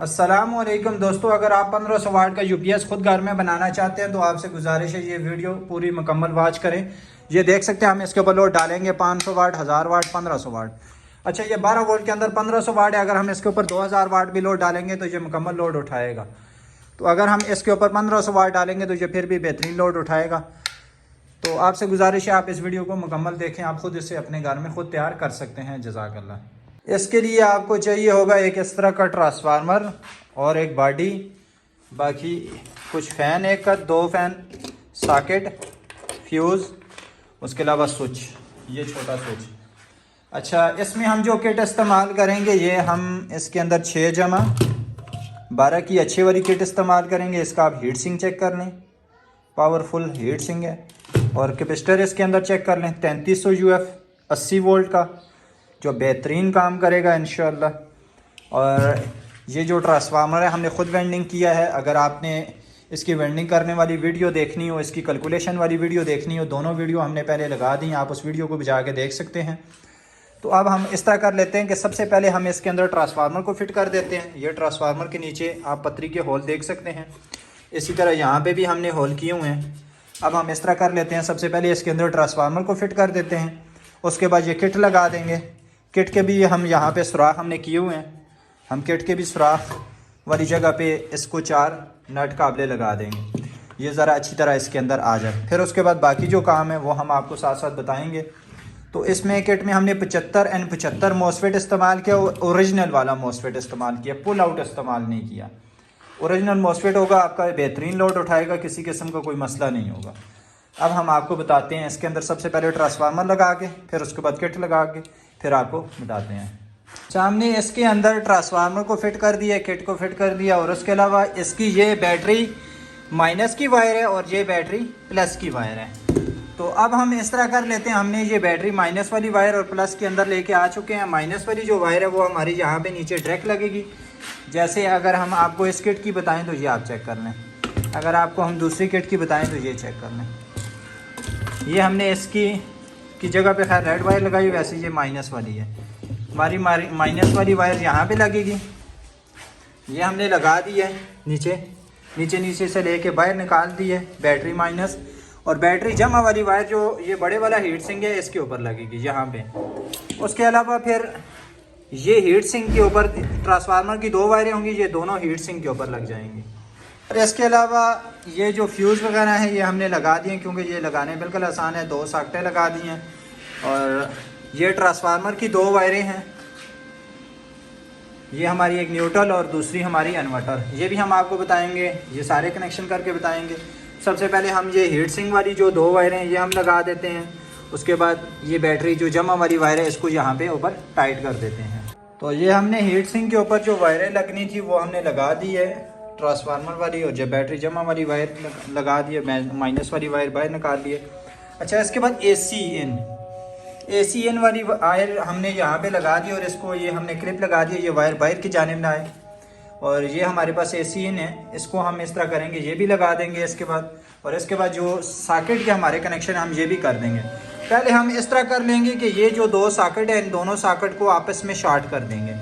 अस्सलामुअलैकुम दोस्तों, अगर आप 1500 वाट का यूपीएस खुद घर में बनाना चाहते हैं तो आपसे गुजारिश है ये वीडियो पूरी मुकम्मल वॉच करें। ये देख सकते हैं हम इसके ऊपर लोड डालेंगे 500 वाट, 1000 वाट, 1500 वाट। अच्छा, ये 12 वोल्ट के अंदर 1500 वाट है। अगर हम इसके ऊपर 2000 वाट भी लोड डालेंगे तो ये मुकम्मल लोड उठाएगा। तो अगर हम इसके ऊपर 1500 वाट डालेंगे तो ये फिर भी बेहतरीन लोड उठाएगा। तो आपसे गुजारिश है आप इस वीडियो को मुकम्मल देखें, आप खुद इसे अपने घर में खुद तैयार कर सकते हैं। जज़ाकल्लाह। इसके लिए आपको चाहिए होगा एक इस तरह का ट्रांसफार्मर और एक बॉडी, बाकी कुछ फ़ैन, एक का 2 फ़ैन, सॉकेट, फ्यूज़, उसके अलावा स्विच, ये छोटा स्विच। अच्छा, इसमें हम जो किट इस्तेमाल करेंगे ये हम इसके अंदर 6 जमा 12 की अच्छी वाली किट इस्तेमाल करेंगे। इसका आप हीट सिंक चेक कर लें, पावरफुल हीट सिंक है। और कैपेसिटर इसके अंदर चेक कर लें 3300 यूएफ 80 वोल्ट का, जो बेहतरीन काम करेगा इंशाल्लाह। और ये जो ट्रांसफार्मर है हमने ख़ुद वेंडिंग किया है। अगर आपने इसकी वेंडिंग करने वाली वीडियो देखनी हो, इसकी कैलकुलेशन वाली वीडियो देखनी हो, दोनों वीडियो हमने पहले लगा दी, आप उस वीडियो को भी जाके देख सकते हैं। तो अब हम इस तरह कर लेते हैं कि सबसे पहले हम इसके अंदर ट्रांसफार्मर को फिट कर देते हैं। ये ट्रांसफार्मर के नीचे आप पतरी के होल देख सकते हैं, इसी तरह यहाँ पर भी हमने होल किए हुए हैं। अब हम इस तरह कर लेते हैं, सबसे पहले इसके अंदर ट्रांसफार्मर को फिट कर देते हैं। उसके बाद ये किट लगा देंगे। किट के भी हम यहाँ पे सुराख हमने किए हुए हैं। हम किट के भी सुराख वाली जगह पे इसको 4 नट काबले लगा देंगे, ये ज़रा अच्छी तरह इसके अंदर आ जाए। फिर उसके बाद बाकी जो काम है वो हम आपको साथ साथ बताएंगे। तो इसमें किट में हमने 75N75 मोसफेट इस्तेमाल किया, ओरिजिनल वाला मोसफेट इस्तेमाल किया, पुल आउट इस्तेमाल नहीं किया। ओरिजिनल मोसफेट होगा, आपका बेहतरीन लोड उठाएगा, किसी किस्म का कोई मसला नहीं होगा। अब हम आपको बताते हैं इसके अंदर सबसे पहले ट्रांसफार्मर लगा के, फिर उसके बाद किट लगा के, फिर आपको बताते हैं। सामने इसके अंदर ट्रांसफार्मर को फिट कर दिया, किट को फिट कर दिया, और उसके अलावा इसकी ये बैटरी माइनस की वायर है और ये बैटरी प्लस की वायर है। तो अब हम इस तरह कर लेते हैं, हमने ये बैटरी माइनस वाली वायर और प्लस के अंदर लेके आ चुके हैं। माइनस वाली जो वायर है वो हमारी यहाँ पे नीचे डायरेक्ट लगेगी। जैसे अगर हम आपको इस किट की बताएं तो ये आप चेक कर लें, अगर आपको हम दूसरी किट की बताएं तो ये चेक कर लें। ये हमने इसकी जगह पे खैर रेड वायर लगाई, वैसे ये माइनस वाली है। हमारी माइनस वाली वायर यहाँ पे लगेगी, ये हमने लगा दी है। नीचे से लेके बाहर निकाल दी है बैटरी माइनस, और बैटरी जमा वाली वायर जो ये बड़े वाला हीट सिंक है इसके ऊपर लगेगी यहाँ पे। उसके अलावा फिर ये हीट सिंक के ऊपर ट्रांसफार्मर की 2 वायरें होंगी, ये दोनों हीट सिंक के ऊपर लग जाएंगी। और इसके अलावा ये जो फ्यूज़ वगैरह है ये हमने लगा दिए, क्योंकि ये लगाने बिल्कुल आसान है। 2 सॉकेटें लगा दी हैं, और ये ट्रांसफार्मर की 2 वायरें हैं। ये हमारी एक न्यूट्रल और दूसरी हमारी इन्वर्टर, ये भी हम आपको बताएंगे, ये सारे कनेक्शन करके बताएंगे। सबसे पहले हम ये हीट सिंक वाली जो 2 वायरें हैं ये हम लगा देते हैं। उसके बाद ये बैटरी जो जमा वाली वायर है इसको यहाँ पे ऊपर टाइट कर देते हैं। तो ये हमने हीट सिंक के ऊपर जो वायरें लगनी थी वो हमने लगा दी है, ट्रांसफार्मर वाली, और जब बैटरी जमा वाली वायर लगा दी है, माइनस वाली वायर बाहर निकाल दी है। अच्छा, इसके बाद AC इन वाली वायर हमने यहाँ पे लगा दी, और इसको ये हमने क्लिप लगा दी है, ये वायर बाहर की जानिब ना आए। और ये हमारे पास AC इन है, इसको हम इस तरह करेंगे, ये भी लगा देंगे इसके बाद। और इसके बाद जो सॉकेट के हमारे कनेक्शन हम ये भी कर देंगे। पहले हम इस तरह कर लेंगे कि ये जो 2 सॉकेट है इन दोनों सॉकेट को आपस में शॉर्ट कर देंगे।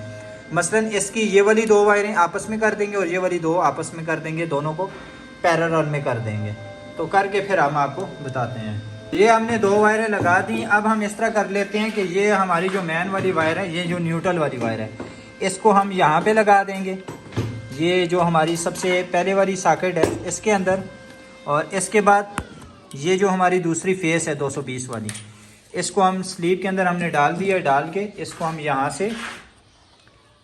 मसलन इसकी ये वाली 2 वायरें आपस में कर देंगे और ये वाली 2 आपस में कर देंगे, दोनों को पैरेलल में कर देंगे। तो करके फिर हम आपको बताते हैं। ये हमने 2 वायरें लगा दी। अब हम इस तरह कर लेते हैं कि ये हमारी जो मेन वाली वायर है, ये जो न्यूट्रल वाली वायर है, इसको हम यहाँ पे लगा देंगे। ये जो हमारी सबसे पहले वाली सॉकेट है इसके अंदर, और इसके बाद ये जो हमारी दूसरी फेस है 220 वाली, इसको हम स्लीव के अंदर हमने डाल दिया। डाल के इसको हम यहाँ से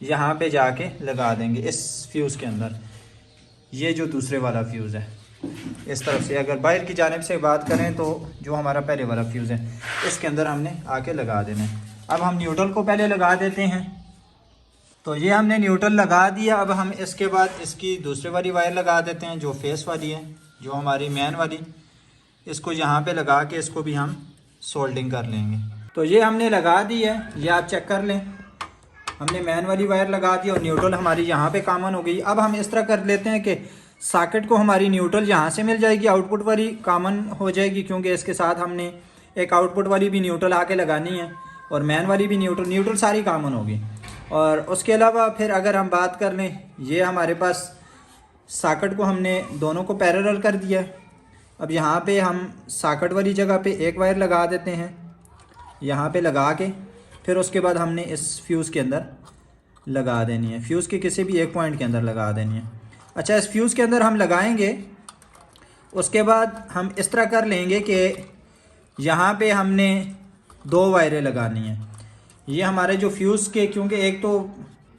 यहाँ पे जाके लगा देंगे इस फ्यूज़ के अंदर। ये जो दूसरे वाला फ्यूज़ है इस तरफ से, अगर बाहर की जानिब से बात करें तो जो हमारा पहले वाला फ्यूज़ है इसके अंदर हमने आके लगा देना है। अब हम न्यूट्रल को पहले लगा देते हैं। तो ये हमने न्यूट्रल लगा दिया। अब हम इसके बाद इसकी दूसरी वाली वायर लगा देते हैं जो फेस वाली है, जो हमारी मेन वाली, इसको यहाँ पे लगा के इसको भी हम सोल्डिंग कर लेंगे। तो ये हमने लगा दी है, ये आप चेक कर लें। हमने मेन वाली वायर लगा दी और न्यूट्रल हमारी यहाँ पे कॉमन हो गई। अब हम इस तरह कर लेते हैं कि सॉकेट को हमारी न्यूट्रल यहाँ से मिल जाएगी, आउटपुट वाली कॉमन हो जाएगी, क्योंकि इसके साथ हमने एक आउटपुट वाली भी न्यूट्रल आके लगानी है और मेन वाली भी न्यूट्रल सारी कॉमन होगी। और उसके अलावा फिर अगर हम बात कर लें, ये हमारे पास सॉकेट को हमने दोनों को पैरेलल कर दिया है। अब यहाँ पे हम सॉकेट वाली जगह पे एक वायर लगा देते हैं, यहाँ पे लगा के फिर उसके बाद हमने इस फ्यूज़ के अंदर लगा देनी है, फ्यूज़ के किसी भी एक पॉइंट के अंदर लगा देनी है। अच्छा, इस फ्यूज़ के अंदर हम लगाएंगे, उसके बाद हम इस तरह कर लेंगे कि यहाँ पे हमने 2 वायरें लगानी हैं। ये हमारे जो फ्यूज़ के, क्योंकि एक तो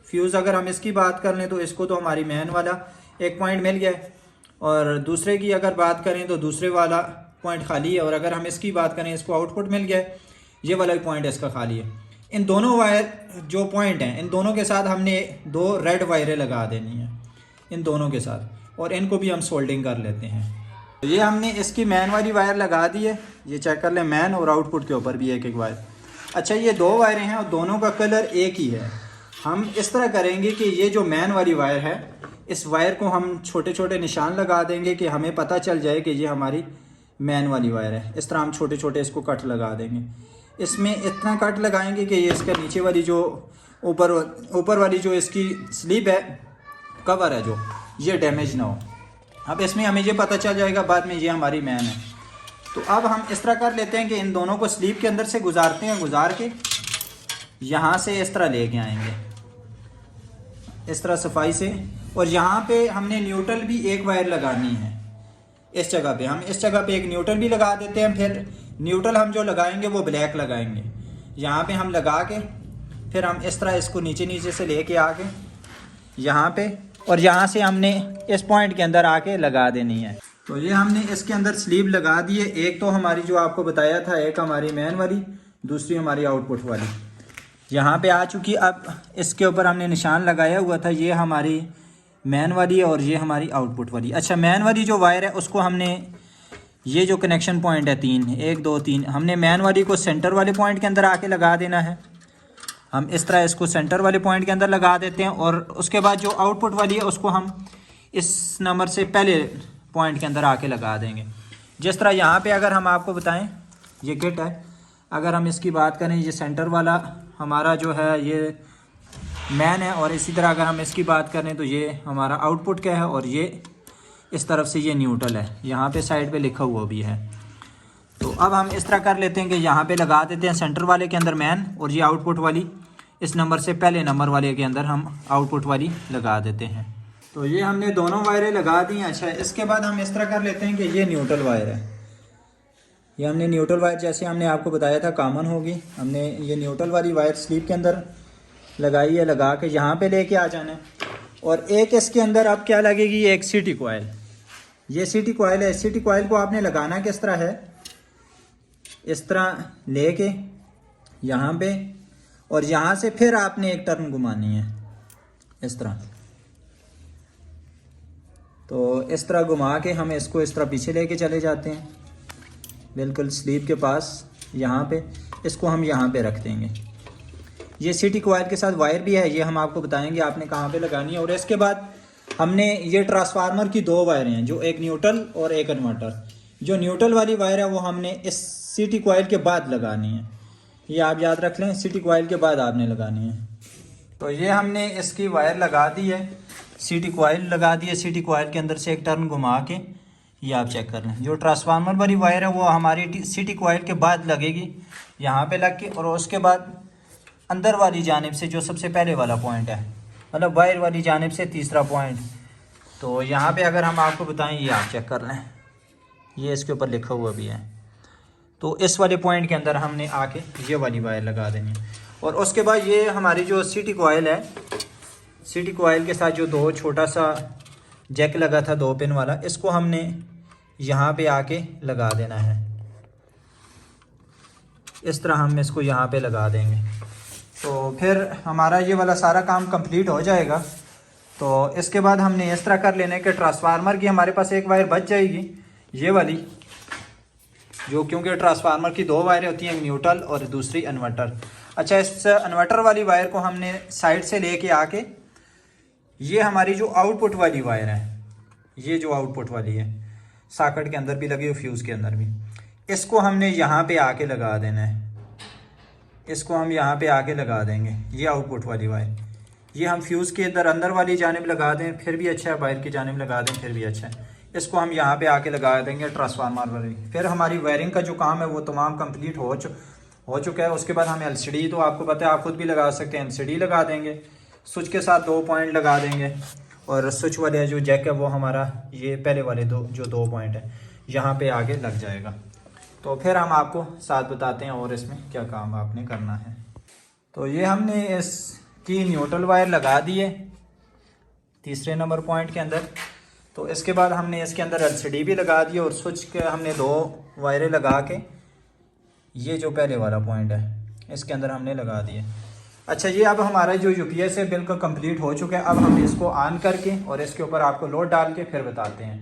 फ्यूज़ अगर हम इसकी बात कर लें तो इसको तो हमारी मेन वाला एक पॉइंट मिल गया है, और दूसरे की अगर बात करें तो दूसरे वाला पॉइंट खाली है, और अगर हम इसकी बात करें इसको आउटपुट मिल गया है, ये वाला पॉइंट इसका खाली है। इन दोनों वायर जो पॉइंट हैं, इन दोनों के साथ हमने 2 रेड वायरें लगा देनी हैं इन दोनों के साथ, और इनको भी हम सोल्डिंग कर लेते हैं। तो ये हमने इसकी मैन वाली वायर लगा दी है, ये चेक कर लें, मैन और आउटपुट के ऊपर भी एक एक वायर। अच्छा, ये 2 वायरें हैं और दोनों का कलर एक ही है। हम इस तरह करेंगे कि ये जो मैन वाली वायर है, इस वायर को हम छोटे छोटे निशान लगा देंगे कि हमें पता चल जाए कि ये हमारी मैन वाली वायर है। इस तरह हम छोटे छोटे इसको कट लगा देंगे। इसमें इतना कट लगाएंगे कि ये इसका नीचे वाली जो ऊपर वाली जो इसकी स्लीव है, कवर है जो, ये डैमेज ना हो। अब इसमें हमें ये पता चल जाएगा बाद में ये हमारी मैन है। तो अब हम इस तरह कर लेते हैं कि इन दोनों को स्लीव के अंदर से गुजारते हैं, गुजार के यहाँ से इस तरह लेके आएंगे, इस तरह सफाई से। और यहाँ पे हमने न्यूट्रल भी एक वायर लगानी है इस जगह पे। हम इस जगह पे एक न्यूट्रल भी लगा देते हैं। फिर न्यूट्रल हम जो लगाएंगे वो ब्लैक लगाएंगे। यहाँ पे हम लगा के फिर हम इस तरह इसको नीचे नीचे से लेके आके यहाँ पे, और यहाँ से हमने इस पॉइंट के अंदर आके लगा देनी है। तो ये हमने इसके अंदर स्लीव लगा दी है। एक तो हमारी जो आपको बताया था, एक हमारी मैन वाली, दूसरी हमारी आउटपुट वाली यहाँ पे आ चुकी। अब इसके ऊपर हमने निशान लगाया हुआ था, ये हमारी मैन वाली है और ये हमारी आउटपुट वाली। अच्छा, मैन वाली जो वायर है उसको हमने, ये जो कनेक्शन पॉइंट है 3, 1 2 3, हमने मैन वाली को सेंटर वाले पॉइंट के अंदर आके लगा देना है। हम इस तरह इसको सेंटर वाले पॉइंट के अंदर लगा देते हैं, और उसके बाद जो आउटपुट वाली है उसको हम इस नंबर से पहले पॉइंट के अंदर आके लगा देंगे। जिस तरह यहाँ पे अगर हम आपको बताएं, ये किट है, अगर हम इसकी बात करें, ये सेंटर वाला हमारा जो है ये मैन है, और इसी तरह अगर हम इसकी बात करें तो ये हमारा आउटपुट का है, और ये इस तरफ से ये न्यूट्रल है, यहाँ पे साइड पे लिखा हुआ भी है। तो अब हम इस तरह कर लेते हैं कि यहाँ पे लगा देते हैं सेंटर वाले के अंदर मैन, और ये आउटपुट वाली इस नंबर से पहले नंबर वाले के अंदर हम आउटपुट वाली लगा देते हैं। तो ये हमने दोनों वायरें लगा दी हैं। अच्छा, इसके बाद हम इस तरह कर लेते हैं कि ये न्यूट्रल वायर है। ये हमने न्यूट्रल वायर, जैसे हमने आपको बताया था कॉमन होगी, हमने ये न्यूट्रल वाली वायर स्लीव के अंदर लगाई है, लगा के यहाँ पे लेके आ जाना है। और एक इसके अंदर अब क्या लगेगी, एक सिटी कॉइल। ये सिटी कॉइल है। सिटी कॉइल को आपने लगाना किस तरह है, इस तरह लेके यहाँ पे, और यहाँ से फिर आपने एक टर्न घुमानी है इस तरह। तो इस तरह घुमा के हम इसको इस तरह पीछे लेके चले जाते हैं, बिल्कुल स्लीव के पास यहाँ पे। इसको हम यहाँ पे रख देंगे। ये सिटी कॉइल के साथ वायर भी है, ये हम आपको बताएंगे आपने कहाँ पे लगानी है। और इसके बाद हमने ये ट्रांसफार्मर की 2 वायरें हैं, जो एक न्यूट्रल और एक कन्वर्टर। जो न्यूट्रल वाली वायर है वो हमने इस सिटी कॉइल के बाद लगानी है, ये आप याद रख लें, सिटी कॉइल के बाद आपने लगानी है। तो ये हमने इसकी वायर लगा दी है, सिटी कॉइल लगा दी है। सिटी कॉइल के अंदर से एक टर्न घुमा के ये आप चेक कर लें। जो ट्रांसफार्मर वाली वायर है वो हमारी सिटी कॉइल के बाद लगेगी, यहाँ पे लग के, और उसके बाद अंदर वाली जानिब से जो सबसे पहले वाला पॉइंट है, मतलब वायर वाली जानिब से तीसरा पॉइंट। तो यहाँ पे अगर हम आपको बताएं, ये आप चेक कर लें, ये इसके ऊपर लिखा हुआ भी है। तो इस वाले पॉइंट के अंदर हमने आके ये वाली वायर लगा देनी है। और उसके बाद ये हमारी जो सिटी कॉइल है, सिटी कॉइल के साथ जो 2 छोटा सा जैक लगा था 2 पिन वाला, इसको हमने यहाँ पे आके लगा देना है। इस तरह हम इसको यहाँ पे लगा देंगे। तो फिर हमारा ये वाला सारा काम कंप्लीट हो जाएगा। तो इसके बाद हमने इस तरह कर लेना है कि ट्रांसफार्मर की हमारे पास एक वायर बच जाएगी, ये वाली, जो क्योंकि ट्रांसफार्मर की 2 वायरें होती हैं, एक न्यूट्रल और दूसरी इन्वर्टर। अच्छा, इस इन्वर्टर वाली वायर को हमने साइड से लेके आके, ये हमारी जो आउटपुट वाली वायर है, ये जो आउटपुट वाली है, सॉकेट के अंदर भी लगी हुई, फ्यूज़ के अंदर भी, इसको हमने यहाँ पे आके लगा देना है। इसको हम यहाँ पे आके लगा देंगे, ये आउटपुट वाली वायर। ये हम फ्यूज़ के इधर अंदर वाली जानिब लगा दें फिर भी अच्छा है, बाहर की जानिब लगा दें फिर भी अच्छा है। इसको हम यहाँ पे आके लगा देंगे ट्रांसफार्मर वाली। फिर हमारी वायरिंग का जो काम है वो तमाम कंप्लीट हो चुका है। उसके बाद हम एलसीडी, तो आपको पता है आप खुद भी लगा सकते हैं, एलसीडी लगा देंगे, स्विच के साथ 2 पॉइंट लगा देंगे और स्विच वाले जो जैक है वो हमारा ये पहले वाले जो 2 पॉइंट है यहाँ पे आगे लग जाएगा। तो फिर हम आपको साथ बताते हैं और इसमें क्या काम आपने करना है। तो ये हमने इसकी न्यूट्रल वायर लगा दी है तीसरे नंबर पॉइंट के अंदर। तो इसके बाद हमने इसके अंदर एलसीडी भी लगा दी और स्विच के हमने 2 वायरें लगा के ये जो पहले वाला पॉइंट है इसके अंदर हमने लगा दिए। अच्छा, ये अब हमारा जो यूपीएस है बिल्कुल कंप्लीट हो चुका है। अब हम इसको ऑन करके और इसके ऊपर आपको लोड डाल के फिर बताते हैं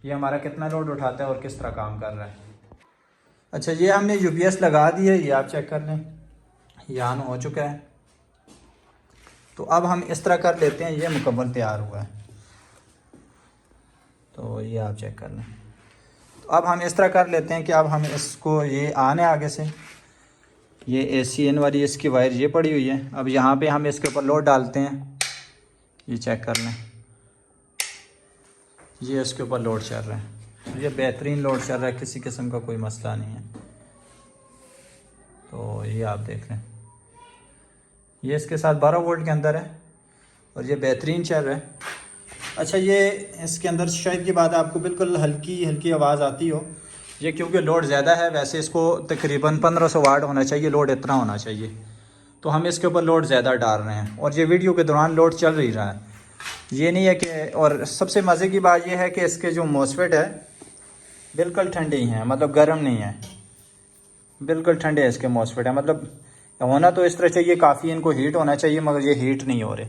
ये हमारा कितना लोड उठाता है और किस तरह काम कर रहा है। अच्छा, ये हमने यूपीएस लगा दी है, ये आप चेक कर लें, ये ऑन हो चुका है। तो अब हम इस तरह कर लेते हैं, ये मुकम्मल तैयार हुआ है। तो ये आप चेक कर लें। तो अब हम इस तरह कर लेते हैं कि अब हम इसको, ये ऑन है आगे से, ये ACN वाली इसकी वायर ये पड़ी हुई है। अब यहाँ पे हम इसके ऊपर लोड डालते हैं, ये चेक कर लें, ये इसके ऊपर लोड चल रहा है, ये बेहतरीन लोड चल रहा है, किसी किस्म का कोई मसला नहीं है। तो ये आप देख लें, ये इसके साथ 12 वोल्ट के अंदर है और ये बेहतरीन चल रहा है। अच्छा, ये इसके अंदर शायद की बात आपको बिल्कुल हल्की हल्की आवाज़ आती हो, ये क्योंकि लोड ज़्यादा है। वैसे इसको तकरीबन 1500 वाट होना चाहिए, लोड इतना होना चाहिए। तो हम इसके ऊपर लोड ज़्यादा डाल रहे हैं और ये वीडियो के दौरान लोड चल ही रहा है, ये नहीं है कि। और सबसे मज़े की बात यह है कि इसके जो मोसफेट है बिल्कुल ठंडे ही हैं, मतलब गर्म नहीं है, बिल्कुल ठंडे है इसके मोसफेट है। मतलब होना तो इस तरह चाहिए, काफ़ी इनको हीट होना चाहिए, मगर ये हीट नहीं हो रहे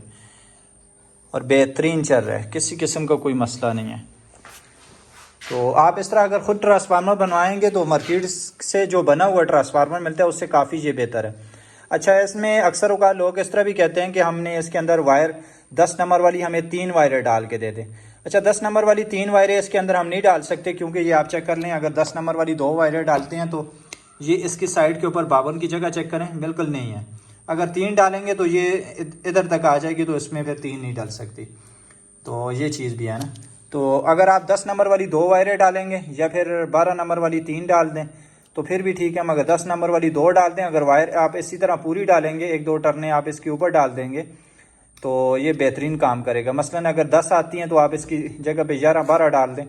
और बेहतरीन चल रहा है, किसी किस्म का कोई मसला नहीं है। तो आप इस तरह अगर ख़ुद ट्रांसफार्मर बनवाएंगे तो मार्केट से जो बना हुआ ट्रांसफार्मर मिलता है उससे काफ़ी ये बेहतर है। अच्छा, इसमें अक्सर औक़ात लोग इस तरह भी कहते हैं कि हमने इसके अंदर वायर 10 नंबर वाली हमें 3 वायरें डाल के दे दें। अच्छा, 10 नंबर वाली 3 वायरें इसके अंदर हम नहीं डाल सकते, क्योंकि ये आप चेक कर लें, अगर 10 नंबर वाली 2 वायरें डालते हैं तो ये इसकी साइड के ऊपर 52 की जगह चेक करें, बिल्कुल नहीं है। अगर 3 डालेंगे तो ये इधर तक आ जाएगी, तो इसमें फिर 3 नहीं डाल सकती। तो ये चीज़ भी है ना। तो अगर आप 10 नंबर वाली 2 वायरें डालेंगे या फिर 12 नंबर वाली 3 डाल दें तो फिर भी ठीक है, मगर 10 नंबर वाली 2 डाल दें। अगर वायर आप इसी तरह पूरी डालेंगे, 1-2 टर्ने आप इसके ऊपर डाल देंगे तो ये बेहतरीन काम करेगा। मसलन अगर 10 आती हैं तो आप इसकी जगह पे 11-12 डाल दें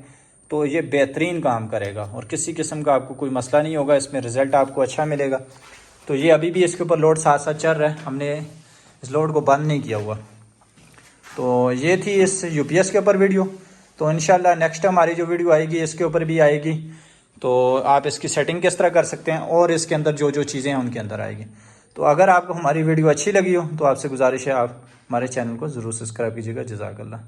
तो ये बेहतरीन काम करेगा और किसी किस्म का आपको कोई मसला नहीं होगा, इसमें रिज़ल्ट आपको अच्छा मिलेगा। तो ये अभी भी इसके ऊपर लोड साथ साथ चल रहा है, हमने इस लोड को बंद नहीं किया हुआ। तो ये थी इस यूपीएस के ऊपर वीडियो। तो इंशाल्लाह नेक्स्ट हमारी जो वीडियो आएगी इसके ऊपर भी आएगी, तो आप इसकी सेटिंग किस तरह कर सकते हैं और इसके अंदर जो जो चीज़ें हैं उनके अंदर आएगी। तो अगर आपको हमारी वीडियो अच्छी लगी हो तो आपसे गुजारिश है आप हमारे चैनल को ज़रूर सब्सक्राइब कीजिएगा। जज़ाकल्लाह।